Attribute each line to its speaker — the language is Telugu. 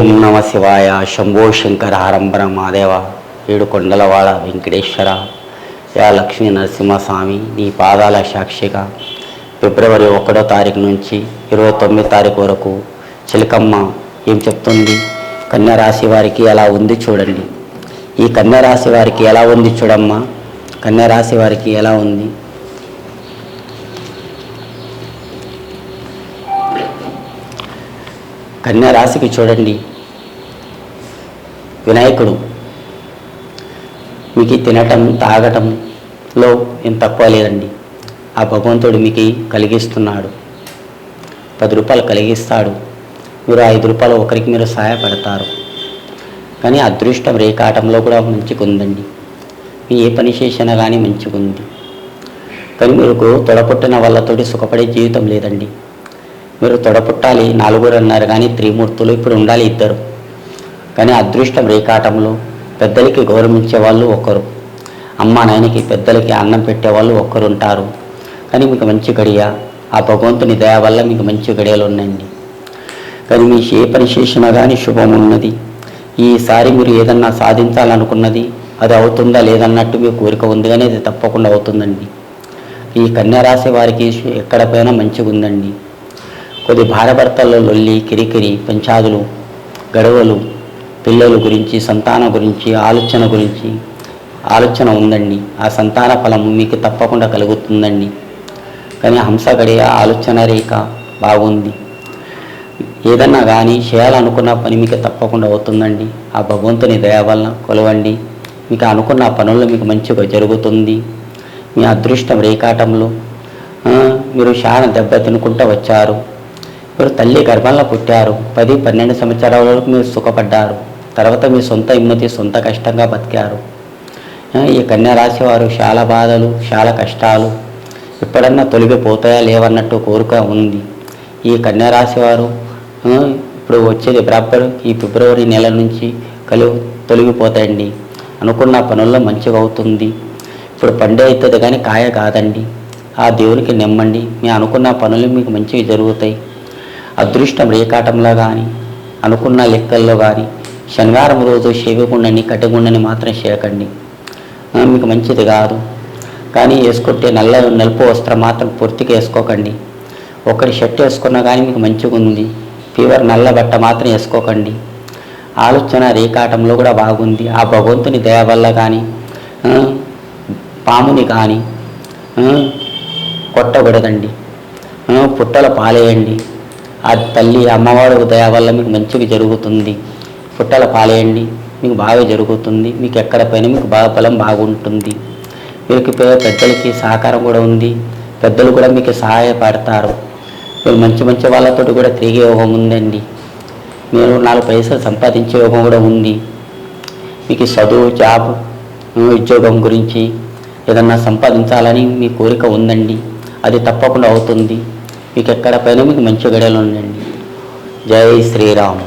Speaker 1: ఓం నమ శివాయ. శంభో శంకర హరంబర మాదేవ. ఏడుకొండలవాడ వెంకటేశ్వర, యా లక్ష్మీ నరసింహస్వామి, నీ పాదాల సాక్షిగా ఫిబ్రవరి 1వ తారీఖు నుంచి 29వ తారీఖు వరకు చిలకమ్మ ఏం చెప్తుంది, కన్యారాశి వారికి ఎలా ఉంది చూడండి. ఈ కన్యారాశి వారికి ఎలా ఉంది చూడమ్మా. కన్యారాశి వారికి ఎలా ఉంది? కన్యారాశికి చూడండి, వినాయకుడు మీకు తినటం తాగటంలో ఏం తక్కువ లేదండి. ఆ భగవంతుడు మీకు కలిగిస్తున్నాడు. 10 రూపాయలు కలిగిస్తాడు. మీరు 5 రూపాయలు ఒకరికి మీరు సహాయపడతారు. కానీ అదృష్టం రేఖాటంలో కూడా మంచిగా ఉందండి. మీ ఏ పని చేసినా కానీ మంచిగా ఉంది. కానీ మీరు తొడపుట్టిన వాళ్ళతోటి సుఖపడే జీవితం లేదండి. మీరు తొడపుట్టాలి 4 అన్నారు, కానీ త్రిమూర్తులు ఇప్పుడు ఉండాలి 2. కానీ అదృష్టం రేఖాటంలో పెద్దలకి గౌరవించే వాళ్ళు ఒకరు, అమ్మ నాయనకి పెద్దలకి అన్నం పెట్టేవాళ్ళు ఒకరు ఉంటారు. కానీ మీకు మంచి గడియ, ఆ భగవంతుని దయ వల్ల మీకు మంచి గడియలు ఉన్నాయండి. కానీ మీ ఏ పని చేసినా కానీ శుభం ఉన్నది. ఈసారి మీరు ఏదన్నా సాధించాలనుకున్నది అది అవుతుందా లేదన్నట్టు మీ కోరిక ఉంది, కానీ అది తప్పకుండా అవుతుందండి. ఈ కన్యారాశి వారికి ఎక్కడ పోయినా మంచిగా ఉందండి. కొద్ది భార్యాభర్తల్లో లొల్లి, కిరికిరి, పంచాదులు, గొడవలు, పిల్లల గురించి, సంతానం గురించి ఆలోచన ఉందండి. ఆ సంతాన ఫలం మీకు తప్పకుండా కలుగుతుందండి. కానీ హంస గడియ ఆలోచన రేఖ బాగుంది. ఏదన్నా కానీ చేయాలనుకున్న పని మీకు తప్పకుండా అవుతుందండి. ఆ భగవంతుని దయ వలన కొలవండి. మీకు అనుకున్న పనుల్లో మీకు మంచిగా జరుగుతుంది. మీ అదృష్టం రేఖాటంలో మీరు చాలా దెబ్బ తినుకుంటూ వచ్చారు. మీరు తల్లి గర్భంలో పుట్టారు. 10-12 సంవత్సరాల వరకు మీరు సుఖపడ్డారు. తర్వాత మీ సొంత హిమ్మతి, సొంత కష్టంగా బతికారు. ఈ కన్యారాశి వారు చాలా బాధలు, చాలా కష్టాలు ఎప్పుడన్నా తొలగిపోతాయా లేవన్నట్టు కోరిక ఉంది. ఈ కన్యారాశి వారు ఇప్పుడు వచ్చేది ఈ ఫిబ్రవరి నెల నుంచి తొలగిపోతాయండి. అనుకున్న పనుల్లో మంచిగా అవుతుంది. ఇప్పుడు పండే అవుతుంది కానీ కాయ కాదండి. ఆ దేవునికి నెమ్మండి. మీ అనుకున్న పనులు మీకు మంచిగా జరుగుతాయి. అదృష్టం రేఖాటంలో కానీ అనుకున్న లెక్కల్లో కానీ శనివారం రోజు షేవిగుండని, కట్టెగుండని మాత్రం చేయకండి. మీకు మంచిది కాదు. కానీ వేసుకుంటే నలుపు వస్త్రం మాత్రం పూర్తిగా వేసుకోకండి. ఒకటి షర్ట్ వేసుకున్నా కానీ మీకు మంచిగా ఉంది. ఫీవర్ నల్ల బట్ట మాత్రం వేసుకోకండి. ఆలోచన రేఖాటంలో కూడా బాగుంది. ఆ భగవంతుని దయ వల్ల కానీ పాముని కానీ కొట్టకూడదండి. పుట్టల పాలేయండి. ఆ తల్లి అమ్మవారు దయ వల్ల మీకు మంచిగా జరుగుతుంది. పుట్టల పాలేయండి, మీకు బాగా జరుగుతుంది. మీకు ఎక్కడ పైన మీకు బాగా బలం బాగుంటుంది. మీకు పెద్దలకి సహకారం కూడా ఉంది. పెద్దలు కూడా మీకు సహాయపడతారు. మీరు మంచి వాళ్ళతో కూడా తిరిగే యోగం ఉందండి. మీరు 4 పైసలు సంపాదించే యోగం కూడా ఉంది. మీకు చదువు, జాబ్, ఉద్యోగం గురించి ఏదన్నా సంపాదించాలని మీ కోరిక ఉందండి. అది తప్పకుండా అవుతుంది. మీకు ఎక్కడ పైన మీకు మంచి గడియలు ఉండండి. జై శ్రీరామ్.